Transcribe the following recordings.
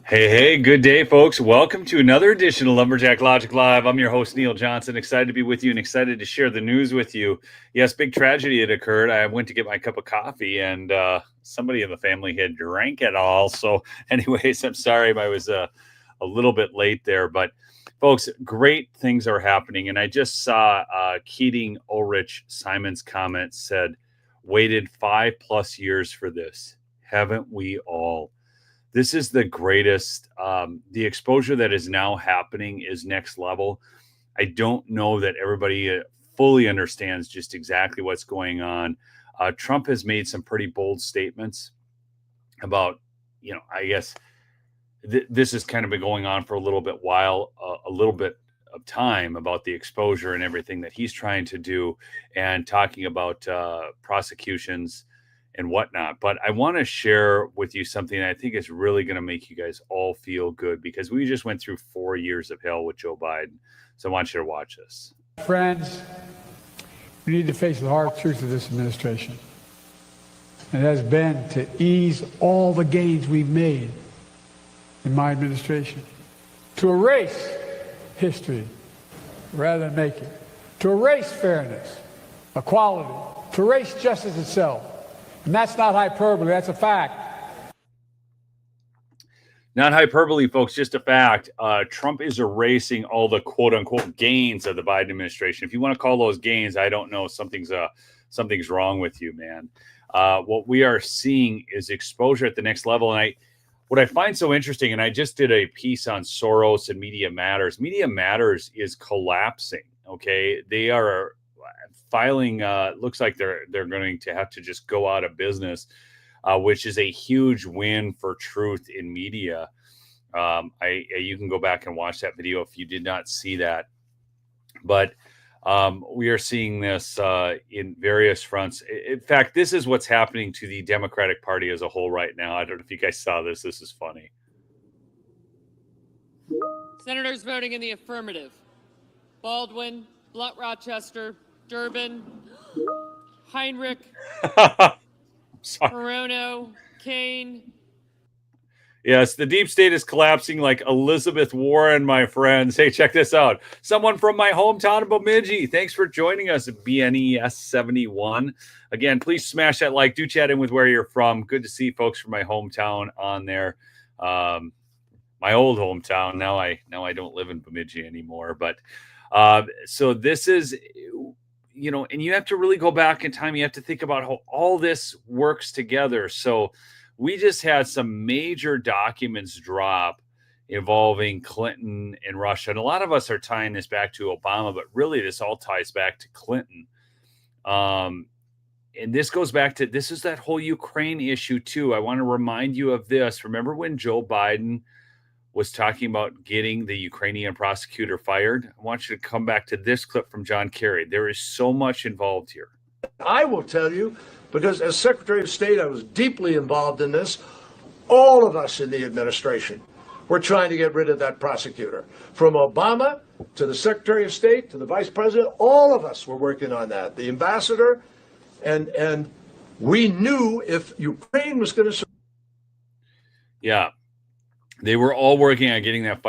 Hey, good day, folks. Welcome to another edition of Lumberjack Logic Live. I'm your host, Neil Johnson. Excited to be with you and excited to share the news with you. Yes, big tragedy had occurred. I went to get my cup of coffee and somebody in the family had drank it all. So anyways, I'm sorry I was a little bit late there. But folks, great things are happening. And I just saw Keating Ulrich Simon's comment said, waited 5+ years for this. Haven't we all? This is the greatest. The exposure that is now happening is next level. I don't know that everybody fully understands just exactly what's going on. Trump has made some pretty bold statements about, I guess this has kind of been going on for a little bit a little bit of time about the exposure and everything that he's trying to do and talking about prosecutions and whatnot. But I want to share with you something I think is really going to make you guys all feel good because we just went through 4 years of hell with Joe Biden. So I want you to watch this. Friends, we need to face the hard truth of this administration. It has been to ease all the gains we've made in my administration, to erase history rather than make it, to erase fairness, equality, to erase justice itself. And that's not hyperbole, that's a fact. Not hyperbole, folks, just a fact. Trump is erasing all the quote-unquote gains of the Biden administration. If you want to call those gains, I don't know. Something's wrong with you, man. What we are seeing is exposure at the next level. And what I find so interesting, and I just did a piece on Soros and Media Matters. Media Matters is collapsing, okay? They are filing, looks like they're going to have to just go out of business, which is a huge win for truth in media. You can go back and watch that video if you did not see that. But we are seeing this in various fronts. In fact, this is what's happening to the Democratic Party as a whole right now. I don't know if you guys saw this. This is funny. Senators voting in the affirmative: Baldwin, Blunt Rochester, Durbin, Heinrich, Hirono, Kane. Yes, the deep state is collapsing like Elizabeth Warren, my friends. Hey, check this out. Someone from my hometown of Bemidji. Thanks for joining us at BNES71. Again, please smash that like. Do chat in with where you're from. Good to see folks from my hometown on there. My old hometown. Now I don't live in Bemidji anymore. But so this is, and you have to really go back in time. You have to think about how all this works together. So we just had some major documents drop involving Clinton and Russia. And a lot of us are tying this back to Obama, but really this all ties back to Clinton. And this goes back to, this is that whole Ukraine issue too. I want to remind you of this. Remember when Joe Biden was talking about getting the Ukrainian prosecutor fired? I want you to come back to this clip from John Kerry. There is so much involved here. I will tell you, because as Secretary of State, I was deeply involved in this. All of us in the administration were trying to get rid of that prosecutor. From Obama to the Secretary of State to the Vice President, all of us were working on that. The ambassador, and we knew if Ukraine was going to... Yeah. They were all working on getting that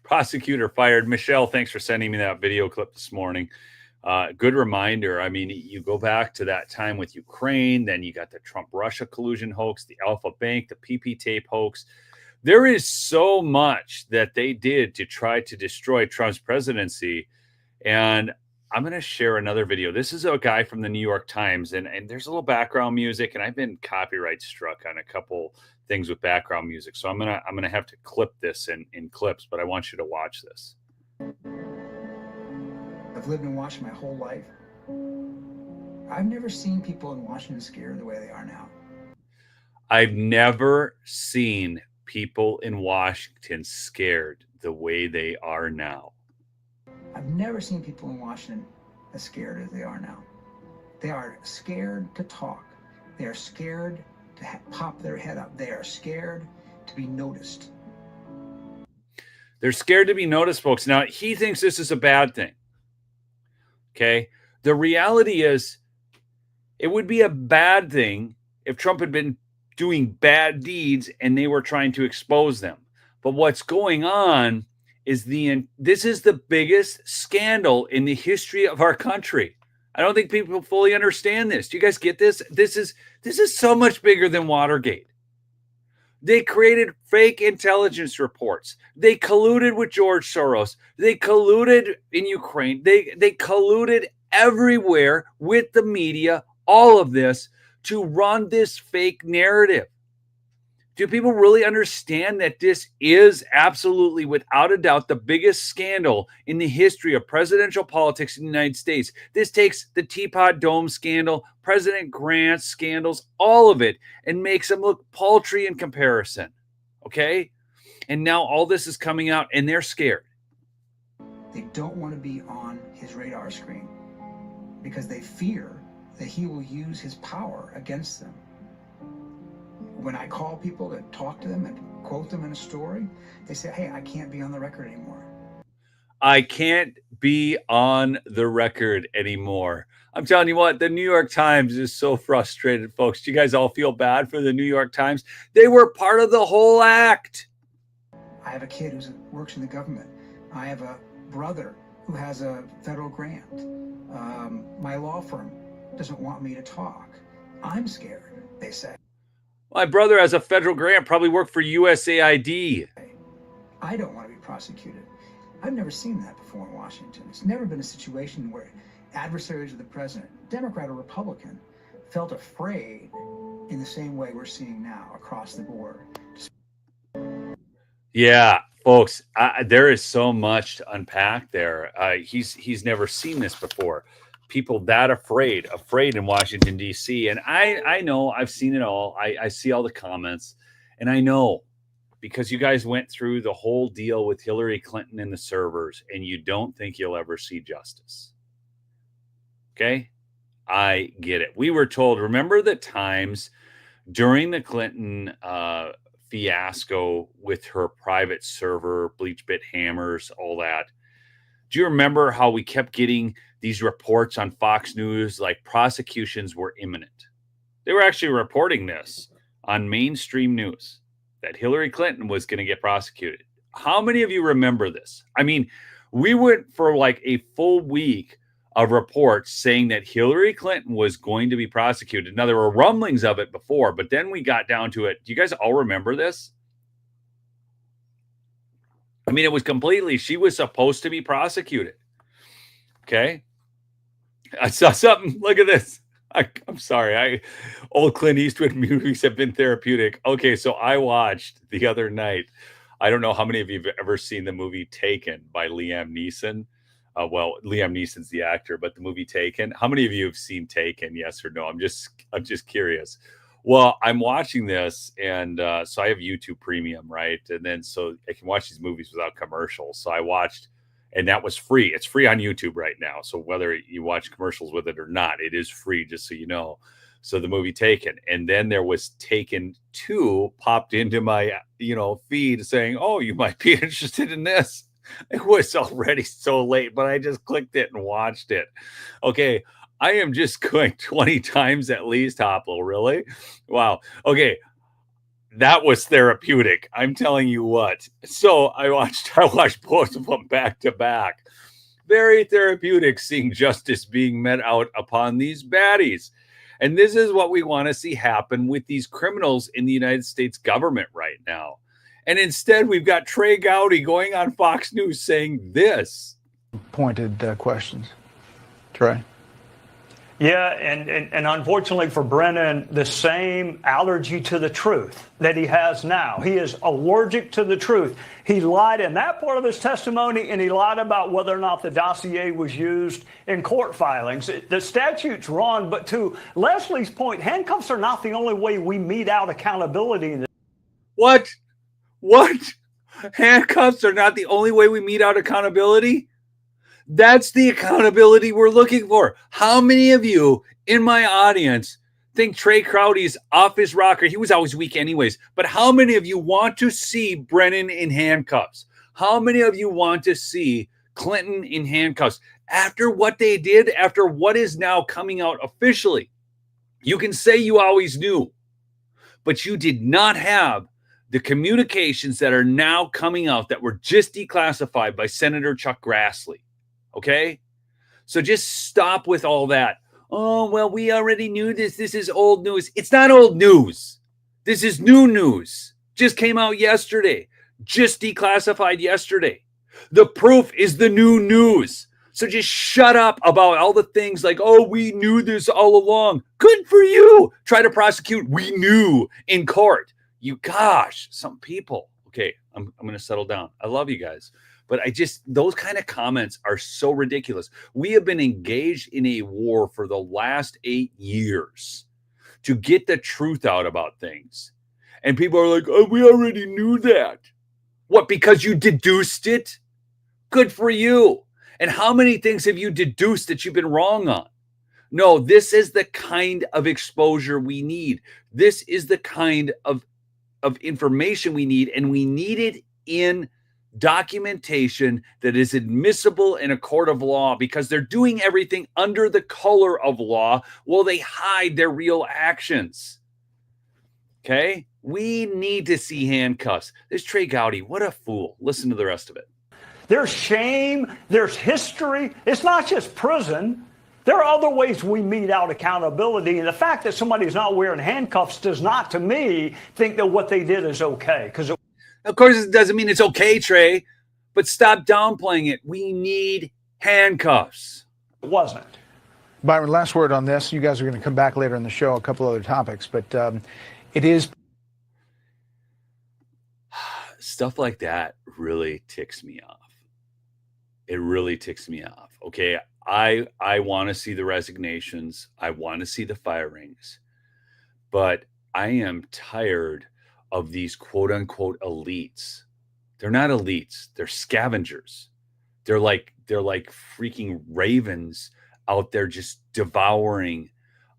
prosecutor fired. Michelle, thanks for sending me that video clip this morning. Good reminder. I mean, you go back to that time with Ukraine, then you got the Trump-Russia collusion hoax, the Alpha Bank, the PP tape hoax. There is so much that they did to try to destroy Trump's presidency. And I'm going to share another video. This is a guy from the New York Times, and there's a little background music, and I've been copyright struck on a couple things with background music. So I'm gonna have to clip this in clips, but I want you to watch this. I've lived in Washington my whole life. I've never seen people in Washington scared the way they are now. I've never seen people in Washington scared the way they are now. I've never seen people in Washington as scared as they are now. They are scared to talk. They are scared to pop their head up. They are scared to be noticed. They're scared to be noticed, folks. Now, he thinks this is a bad thing. Okay? The reality is, it would be a bad thing if Trump had been doing bad deeds and they were trying to expose them. But what's going on is this is the biggest scandal in the history of our country. I don't think people fully understand this. Do you guys get this? This is so much bigger than Watergate. They created fake intelligence reports. They colluded with George Soros. They colluded in Ukraine. They colluded everywhere with the media, all of this, to run this fake narrative. Do people really understand that this is absolutely, without a doubt, the biggest scandal in the history of presidential politics in the United States? This takes the Teapot Dome scandal, President Grant's scandals, all of it, and makes them look paltry in comparison. Okay? And now all this is coming out, and they're scared. They don't want to be on his radar screen because they fear that he will use his power against them. When I call people to talk to them and quote them in a story, they say, hey, I can't be on the record anymore. I can't be on the record anymore. I'm telling you what, the New York Times is so frustrated, folks. Do you guys all feel bad for the New York Times? They were part of the whole act. I have a kid who works in the government. I have a brother who has a federal grant. My law firm doesn't want me to talk. I'm scared, they say. My brother has a federal grant, probably worked for USAID. I don't want to be prosecuted. I've never seen that before in Washington. It's never been a situation where adversaries of the president, Democrat or Republican, felt afraid in the same way we're seeing now across the board. Yeah, folks, there is so much to unpack there. He's never seen this before. People that afraid in Washington, D.C. And I know, I've seen it all. I see all the comments, and I know, because you guys went through the whole deal with Hillary Clinton and the servers, and you don't think you'll ever see justice. Okay? I get it. We were told, remember the times during the Clinton fiasco with her private server, bleach bit hammers, all that? Do you remember how we kept getting these reports on Fox News like prosecutions were imminent? They were actually reporting this on mainstream news, that Hillary Clinton was going to get prosecuted. How many of you remember this? I mean, we went for like a full week of reports saying that Hillary Clinton was going to be prosecuted. Now, there were rumblings of it before, but then we got down to it. Do you guys all remember this? I mean, it was completely, she was supposed to be prosecuted. Okay. I saw something. Look at this. I'm sorry. Old Clint Eastwood movies have been therapeutic. Okay. So I watched the other night. I don't know how many of you have ever seen the movie Taken by Liam Neeson. Well, Liam Neeson's the actor, but the movie Taken. How many of you have seen Taken? Yes or no? I'm just curious. Well, I'm watching this, and so I have YouTube Premium, right? And then so I can watch these movies without commercials. So I watched, and that was free. It's free on YouTube right now. So whether you watch commercials with it or not, it is free, just so you know. So the movie Taken, and then there was Taken 2 popped into my feed saying, "Oh, you might be interested in this." It was already so late, but I just clicked it and watched it. Okay. I am just going 20 times at least, Hoplo. Really? Wow. Okay. That was therapeutic. I'm telling you what. So I watched both of them back to back. Very therapeutic seeing justice being met out upon these baddies. And this is what we want to see happen with these criminals in the United States government right now. And instead, we've got Trey Gowdy going on Fox News saying this. Pointed questions. Trey. Yeah, and unfortunately for Brennan, the same allergy to the truth that he has now. He is allergic to the truth. He lied in that part of his testimony, and he lied about whether or not the dossier was used in court filings. The statute's wrong, but to Leslie's point, handcuffs are not the only way we mete out accountability. What? Handcuffs are not the only way we mete out accountability? That's the accountability we're looking for. How many of you in my audience think Trey Crowdy's off his rocker? He was always weak anyways. But how many of you want to see Brennan in handcuffs? How many of you want to see Clinton in handcuffs? After what they did, after what is now coming out officially, you can say you always knew. but you did not have the communications that are now coming out that were just declassified by Senator Chuck Grassley. Okay? So just stop with all that. Oh, well, we already knew this. This is old news. It's not old news. This is new news. Just came out yesterday. Just declassified yesterday. The proof is the new news. So just shut up about all the things like, oh, we knew this all along. Good for you. Try to prosecute we knew in court. You gosh, some people. Okay, I'm going to settle down. I love you guys. But those kind of comments are so ridiculous. We have been engaged in a war for the last 8 years to get the truth out about things. And people are like, oh, we already knew that. What, because you deduced it? Good for you. And how many things have you deduced that you've been wrong on? No, this is the kind of exposure we need. This is the kind of information we need, and we need it in documentation that is admissible in a court of law, because they're doing everything under the color of law while they hide their real actions. Okay? We need to see handcuffs. This Trey Gowdy, what a fool. Listen to the rest of it. There's shame. There's history. It's not just prison. There are other ways we mete out accountability. And the fact that somebody's not wearing handcuffs does not, to me, think that what they did is okay. Because of course, it doesn't mean it's okay, Trey, but stop downplaying it. We need handcuffs. It wasn't. Byron, last word on this. You guys are going to come back later in the show, a couple other topics, but it is. Stuff like that really ticks me off. It really ticks me off. Okay, I want to see the resignations. I want to see the firings. But I am tired of these quote unquote elites. They're not elites. They're scavengers. They're like freaking ravens out there just devouring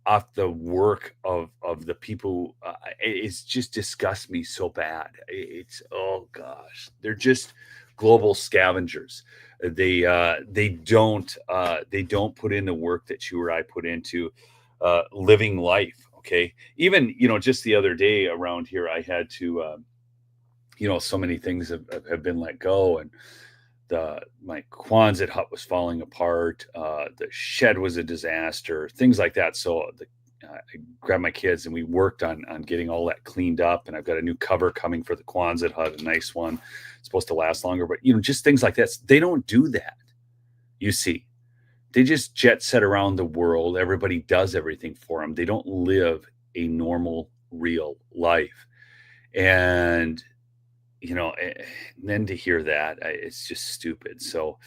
off the work of the people. It's just disgusts me so bad. It's, oh gosh, they're just global scavengers. They don't put in the work that you or I put into living life. Okay, even just the other day around here, I had to so many things have been let go, and my Quonset hut was falling apart. The shed was a disaster, things like that. So I grabbed my kids and we worked on getting all that cleaned up. And I've got a new cover coming for the Quonset hut, a nice one. It's supposed to last longer, but just things like that. They don't do that. You see, they just jet set around the world. Everybody does everything for them. They don't live a normal, real life. And then to hear that, it's just stupid. So,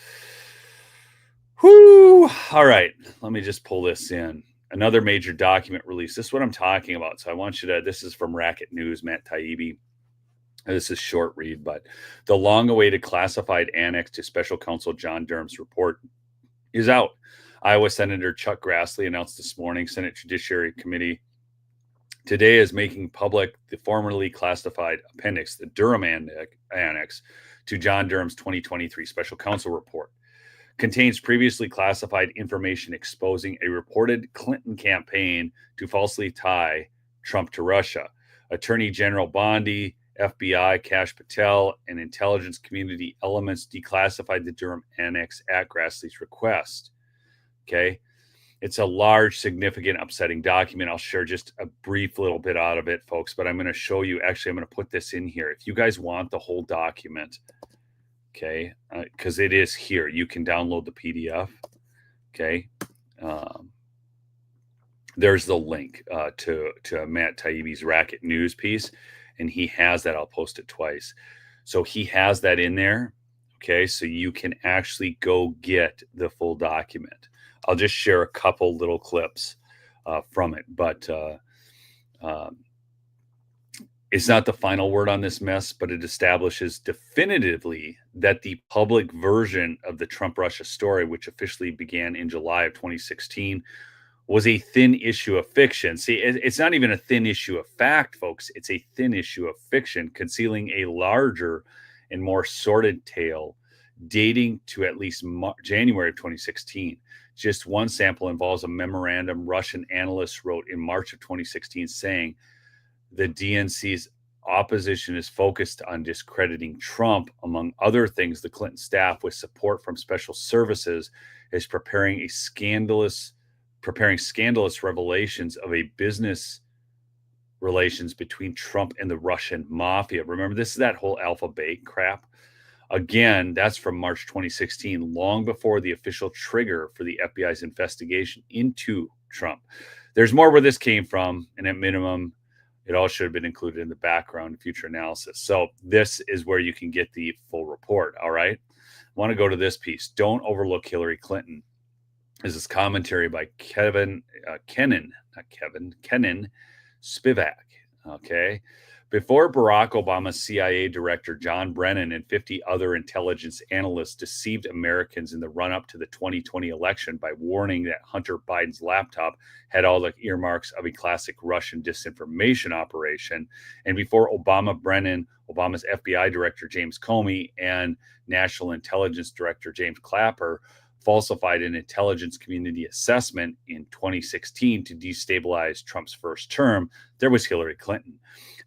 all right, let me just pull this in. Another major document release. This is what I'm talking about. So I want you to, this is from Racket News, Matt Taibbi. This is short read, but the long-awaited classified annex to Special Counsel John Durham's report is out. Iowa Senator Chuck Grassley announced this morning Senate Judiciary Committee today is making public the formerly classified appendix, the Durham Annex to John Durham's 2023 Special Counsel report. Contains previously classified information exposing a reported Clinton campaign to falsely tie Trump to Russia. Attorney General Bondi, FBI, Kash Patel, and intelligence community elements declassified the Durham Annex at Grassley's request. Okay. It's a large, significant, upsetting document. I'll share just a brief little bit out of it, folks, but I'm going to show you. Actually, I'm going to put this in here. If you guys want the whole document, okay, because it is here. You can download the PDF, okay. There's the link to Matt Taibbi's Racket News piece, and he has that. I'll post it twice. So he has that in there, okay, so you can actually go get the full document. I'll just share a couple little clips from it, but it's not the final word on this mess, but it establishes definitively that the public version of the Trump-Russia story, which officially began in July of 2016, was a thin issue of fiction. See, it's not even a thin issue of fact, folks. It's a thin issue of fiction, concealing a larger and more sordid tale dating to at least January of 2016. Just one sample involves a memorandum Russian analysts wrote in March of 2016 saying the DNC's opposition is focused on discrediting Trump. Among other things, the Clinton staff, with support from special services, is preparing scandalous revelations of a business relations between Trump and the Russian mafia. Remember, this is that whole Alpha Bay crap. Again, that's from March 2016, long before the official trigger for the FBI's investigation into Trump. There's more where this came from, and at minimum, it all should have been included in the background and future analysis. So this is where you can get the full report. All right. I want to go to this piece. Don't overlook Hillary Clinton. This is commentary by Kenan Spivak. Okay. Before Barack Obama's CIA director, John Brennan, and 50 other intelligence analysts deceived Americans in the run-up to the 2020 election by warning that Hunter Biden's laptop had all the earmarks of a classic Russian disinformation operation, and before Obama's FBI director, James Comey, and National Intelligence Director, James Clapper, falsified an intelligence community assessment in 2016 to destabilize Trump's first term, there was Hillary Clinton.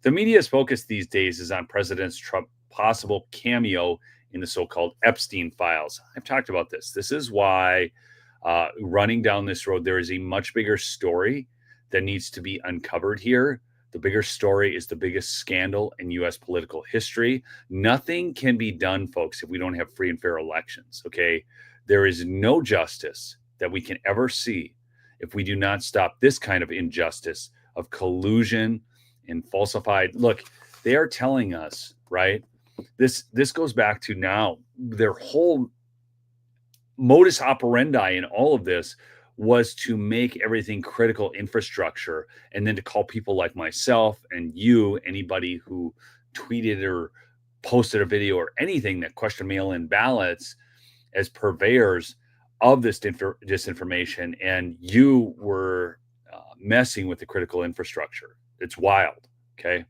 The media's focus these days is on President Trump's possible cameo in the so-called Epstein files. I've talked about this. This is why running down this road, there is a much bigger story that needs to be uncovered here. The bigger story is the biggest scandal in U.S. political history. Nothing can be done, folks, if we don't have free and fair elections, okay? There is no justice that we can ever see if we do not stop this kind of injustice of collusion and falsified. Look, they are telling us, right? This goes back to now their whole modus operandi in all of this was to make everything critical infrastructure, and then to call people like myself and you, anybody who tweeted or posted a video or anything that questioned mail-in ballots, as purveyors of this disinformation, and you were messing with the critical infrastructure. It's wild, okay?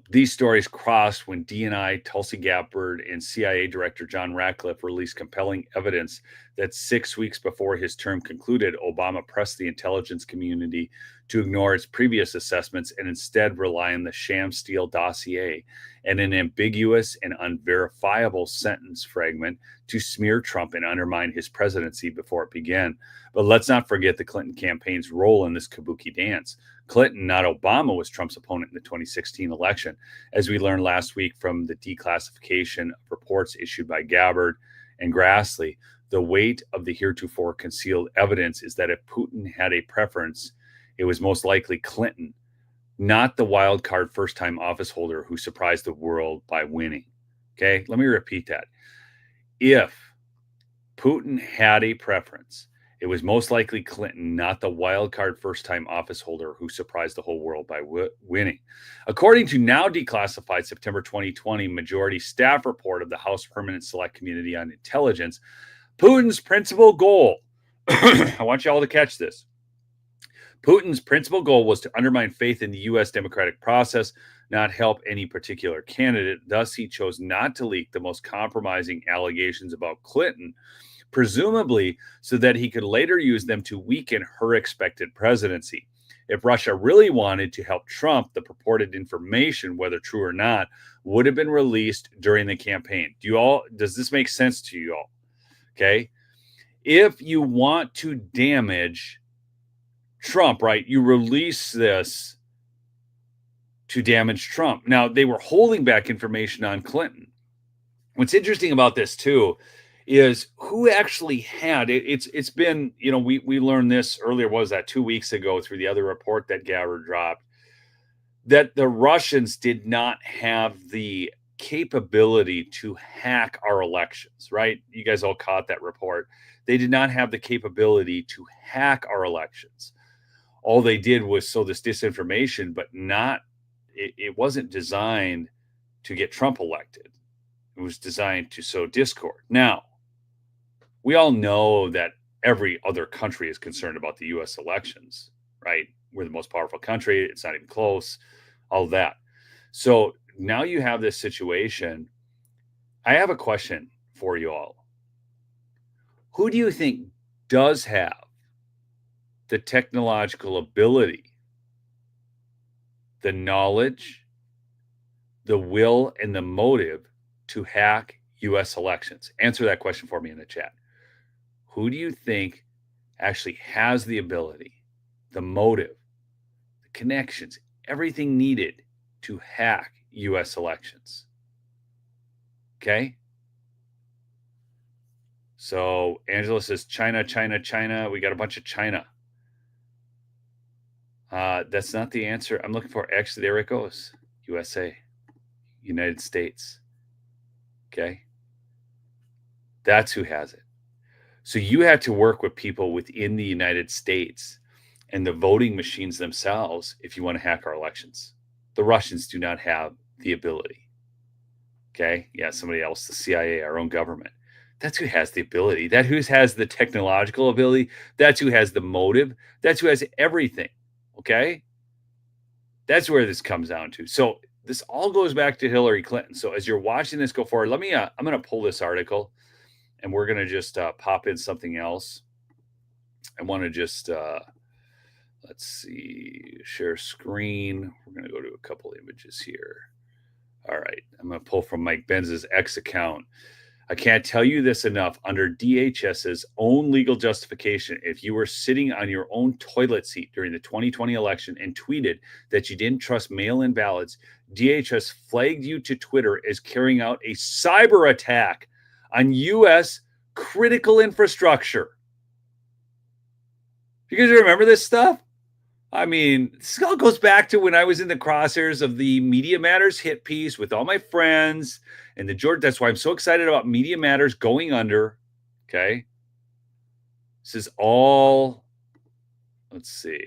These stories crossed when DNI, Tulsi Gabbard, and CIA Director John Ratcliffe released compelling evidence that 6 weeks before his term concluded, Obama pressed the intelligence community to ignore its previous assessments and instead rely on the sham Steele dossier and an ambiguous and unverifiable sentence fragment to smear Trump and undermine his presidency before it began. But let's not forget the Clinton campaign's role in this kabuki dance. Clinton, not Obama, was Trump's opponent in the 2016 election, as we learned last week from the declassification of reports issued by Gabbard and Grassley. The weight of the heretofore concealed evidence is that if Putin had a preference, it was most likely Clinton, not the wild card first-time office holder who surprised the world by winning. Okay, let me repeat that. If Putin had a preference, it was most likely Clinton, not the wild card first-time office holder who surprised the whole world by winning. According to now declassified September 2020 majority staff report of the House Permanent Select Committee on Intelligence, Putin's principal goal, I want you all to catch this. Putin's principal goal was to undermine faith in the U.S. democratic process, not help any particular candidate. Thus, he chose not to leak the most compromising allegations about Clinton, presumably so that he could later use them to weaken her expected presidency. If Russia really wanted to help Trump, the purported information, whether true or not, would have been released during the campaign. Does this make sense to you all? Okay. If you want to damage Trump, right, you release this to damage Trump. Now, they were holding back information on Clinton. What's interesting about this, too, is who actually had it. It's been, we learned this earlier, what was that, 2 weeks ago through the other report that Gabbard dropped, that the Russians did not have the capability to hack our elections, right? You guys all caught that report. They did not have the capability to hack our elections. All they did was sow this disinformation, but it wasn't designed to get Trump elected. It was designed to sow discord. Now, we all know that every other country is concerned about the U.S. elections, right? We're the most powerful country. It's not even close, all of that. So now you have this situation. I have a question for you all. Who do you think does have the technological ability the knowledge, the will, and the motive to hack U.S. elections? Answer that question for me in the chat. Who do you think actually has the ability, the motive, the connections, everything needed to hack U.S. elections? Okay. So Angela says China, China, China. We got a bunch of China. That's not the answer. I'm looking for X. There it goes. USA, United States. Okay. That's who has it. So you have to work with people within the United States and the voting machines themselves if you want to hack our elections. The Russians do not have the ability. Okay. Yeah. Somebody else, the CIA, our own government. That's who has the ability. That's who has the technological ability. That's who has the motive. That's who has everything. Okay. That's where this comes down to. So this all goes back to Hillary Clinton. So as you're watching this go forward, I'm going to pull this article and we're going to just pop in something else. I want to just, let's see, share screen. We're going to go to a couple images here. All right. I'm going to pull from Mike Benz's X account. I can't tell you this enough. Under DHS's own legal justification, if you were sitting on your own toilet seat during the 2020 election and tweeted that you didn't trust mail-in ballots, DHS flagged you to Twitter as carrying out a cyber attack on U.S. critical infrastructure. You guys remember this stuff? I mean, this all goes back to when I was in the crosshairs of the Media Matters hit piece with all my friends and the George. That's why I'm so excited about Media Matters going under. Okay. This is all, let's see.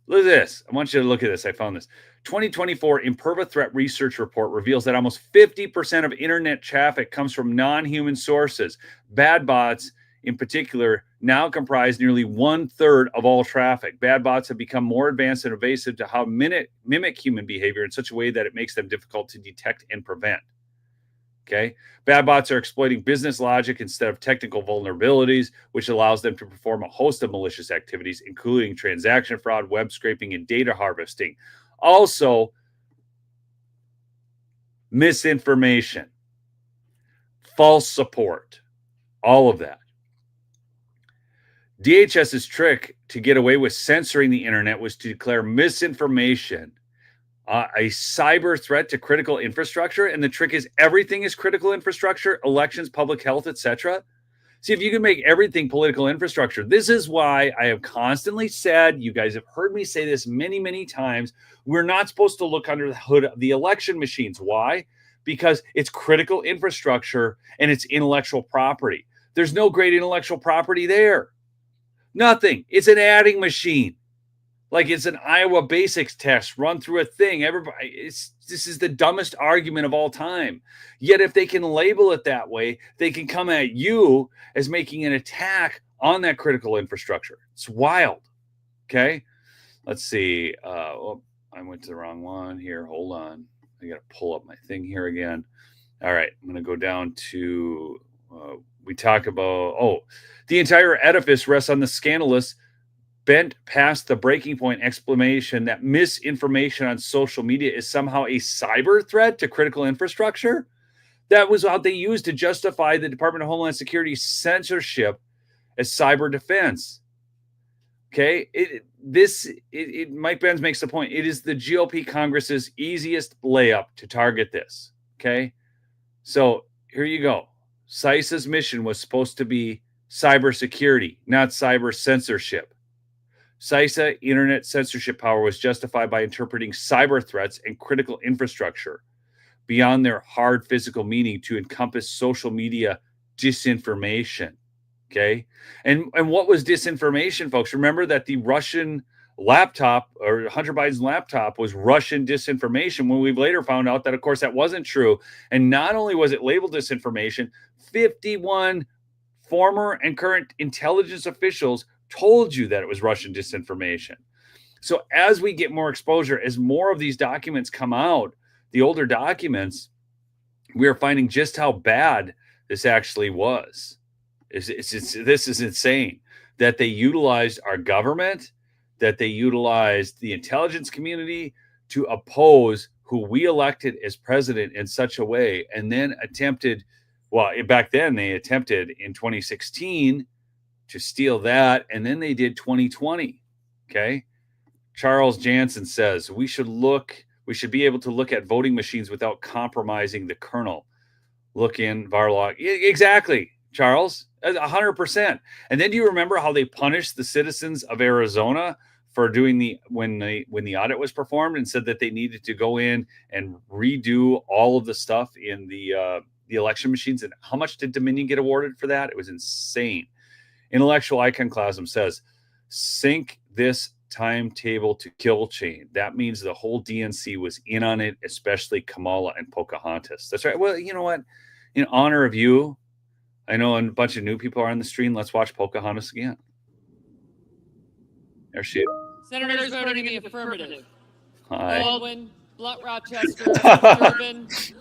Look at this. I want you to look at this. I found this. 2024 Imperva Threat Research Report reveals that almost 50% of internet traffic comes from non-human sources. Bad bots, in particular, now comprise nearly 1/3 of all traffic. Bad bots have become more advanced and evasive to how mimic human behavior in such a way that it makes them difficult to detect and prevent. Okay. Bad bots are exploiting business logic instead of technical vulnerabilities, which allows them to perform a host of malicious activities, including transaction fraud, web scraping, and data harvesting. Also, misinformation, false support, all of that. DHS's trick to get away with censoring the internet was to declare misinformation a cyber threat to critical infrastructure. And the trick is everything is critical infrastructure, elections, public health, etc. See, if you can make everything political infrastructure, this is why I have constantly said, you guys have heard me say this many, many times, we're not supposed to look under the hood of the election machines. Why? Because it's critical infrastructure and it's intellectual property. There's no great intellectual property there. Nothing. It's an adding machine. Like it's an Iowa basics test run through a thing. This is the dumbest argument of all time. Yet if they can label it that way, they can come at you as making an attack on that critical infrastructure. It's wild. Okay. Let's see. I went to the wrong one here. Hold on. I got to pull up my thing here again. All right. I'm going to go down to, we talk about, the entire edifice rests on the scandalous bent past the breaking point explanation that misinformation on social media is somehow a cyber threat to critical infrastructure. That was what they used to justify the Department of Homeland Security's censorship as cyber defense. Okay, Mike Benz makes the point. It is the GOP Congress's easiest layup to target this. Okay, so here you go. CISA's mission was supposed to be cybersecurity, not cyber censorship. CISA internet censorship power was justified by interpreting cyber threats and critical infrastructure beyond their hard physical meaning to encompass social media disinformation. Okay. And what was disinformation, folks? Remember that the Russian laptop or Hunter Biden's laptop was Russian disinformation, when we've later found out that, of course, that wasn't true. And not only was it labeled disinformation, 51 former and current intelligence officials told you that it was Russian disinformation. So as we get more exposure, as more of these documents come out, the older documents, we are finding just how bad this actually was. This is insane that they utilized our government, that they utilized the intelligence community to oppose who we elected as president in such a way, and then attempted, well, back then they attempted in 2016 to steal that, and then they did 2020. Okay. Charles Jansen says we should be able to look at voting machines without compromising the kernel. Look in Varlog. Exactly, Charles, 100%. And then do you remember how they punished the citizens of Arizona for doing when the audit was performed, and said that they needed to go in and redo all of the stuff in the election machines? And how much did Dominion get awarded for that? It was insane. Intellectual Iconoclasm says, sync this timetable to kill chain. That means the whole DNC was in on it, especially Kamala and Pocahontas. That's right. Well, you know what? In honor of you, I know a bunch of new people are on the stream. Let's watch Pocahontas again. There she is. Senators voting in the affirmative. Hi. Baldwin, Blunt Rochester, Durbin. This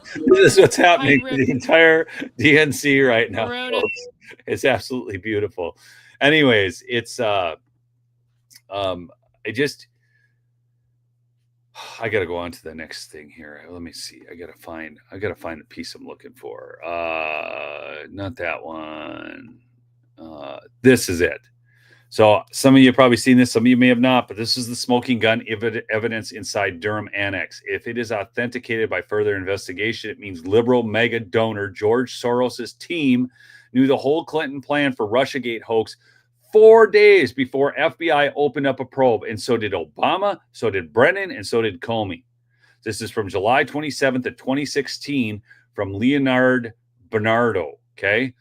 is what's happening to the entire DNC right now, Corona. folks. It's absolutely beautiful. Anyways, it's I gotta go on to the next thing here. Let me see. I gotta find the piece I'm looking for. Not that one. This is it. So some of you have probably seen this, some of you may have not, but this is the smoking gun evidence inside Durham Annex. If it is authenticated by further investigation, it means liberal mega donor George Soros's team knew the whole Clinton plan for Russiagate hoax 4 days before FBI opened up a probe. And so did Obama, so did Brennan, and so did Comey. This is from July 27th of 2016 from Leonard Bernardo, okay?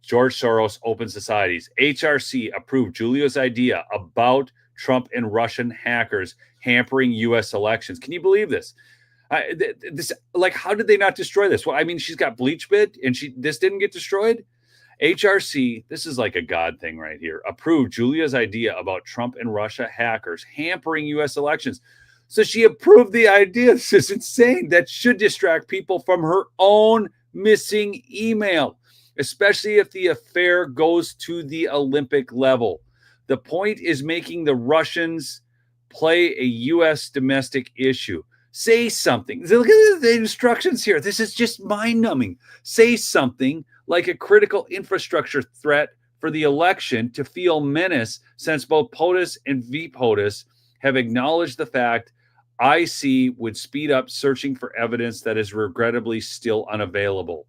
George Soros Open Societies. HRC approved Julia's idea about Trump and Russian hackers hampering U.S. elections. Can you believe this? How did they not destroy this? Well, I mean, she's got bleach bit, and this didn't get destroyed. HRC, this is like a God thing right here, approved Julia's idea about Trump and Russia hackers hampering U.S. elections. So she approved the idea. This is insane. That should distract people from her own missing email, especially if the affair goes to the Olympic level. The point is making the Russians play a U.S. domestic issue. Say something. Look at the instructions here. This is just mind-numbing. Say something like a critical infrastructure threat for the election to feel menace, since both POTUS and VPOTUS have acknowledged the fact IC would speed up searching for evidence that is regrettably still unavailable.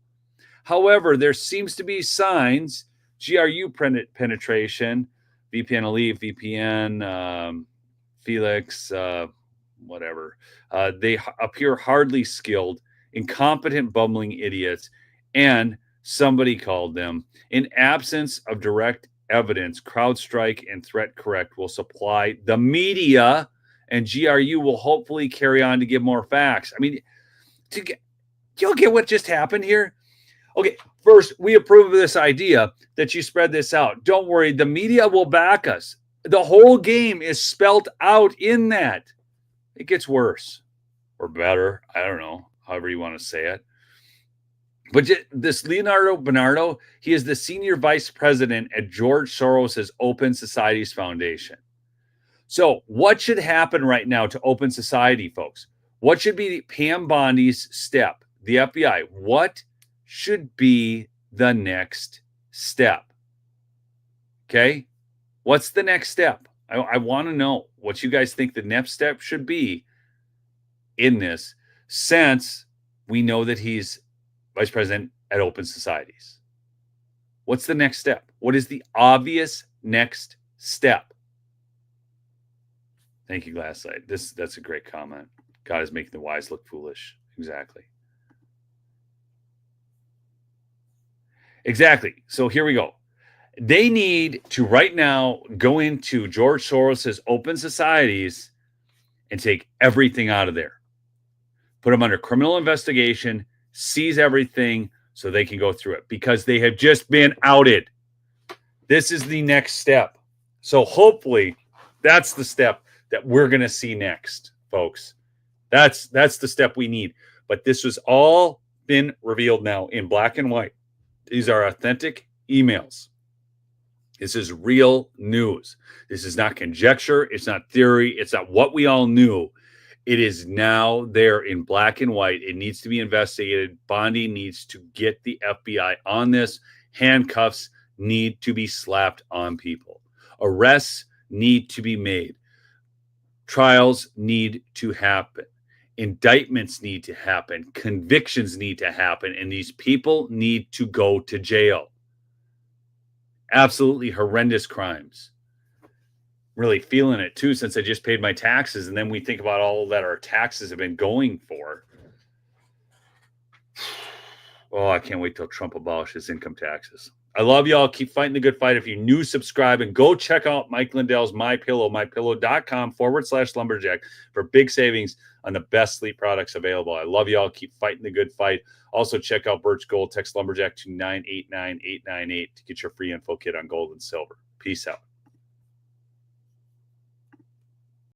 However, there seems to be signs, GRU penetration, VPN Elite, VPN, Felix, whatever. They appear hardly skilled, incompetent, bumbling idiots, and somebody called them. In absence of direct evidence, CrowdStrike and ThreatCorrect will supply the media, and GRU will hopefully carry on to give more facts. I mean, you'll get what just happened here? Okay, first, we approve of this idea that you spread this out. Don't worry, the media will back us. The whole game is spelt out in that. It gets worse or better. I don't know, however you want to say it. But this Leonardo Bernardo, he is the senior vice president at George Soros's Open Societies Foundation. So what should happen right now to Open Society, folks? What should be Pam Bondi's step? The FBI, what should be the next step? Okay? What's the next step? I want to know what you guys think the next step should be in this, since we know that he's vice president at Open Societies. What's the next step? What is the obvious next step? Thank you, Glasslight. That's a great comment. God is making the wise look foolish. Exactly. So here we go. They need to right now go into George Soros's Open Societies and take everything out of there. Put them under criminal investigation, seize everything so they can go through it, because they have just been outed. This is the next step. So hopefully that's the step that we're going to see next, folks. That's the step we need. But this has all been revealed now in black and white. These are authentic emails. This is real news. This is not conjecture. It's not theory. It's not what we all knew. It is now there in black and white. It needs to be investigated. Bondi needs to get the FBI on this. Handcuffs need to be slapped on people. Arrests need to be made. Trials need to happen. Indictments need to happen. Convictions need to happen. And these people need to go to jail. Absolutely horrendous crimes. Really feeling it too, since I just paid my taxes. And then we think about all that our taxes have been going for. Oh, I can't wait till Trump abolishes income taxes. I love y'all. Keep fighting the good fight. If you're new, subscribe and go check out Mike Lindell's MyPillow, mypillow.com/lumberjack for big savings on the best sleep products available. I love y'all. Keep fighting the good fight. Also, check out Birch Gold. Text Lumberjack to 989-898 to get your free info kit on gold and silver. Peace out.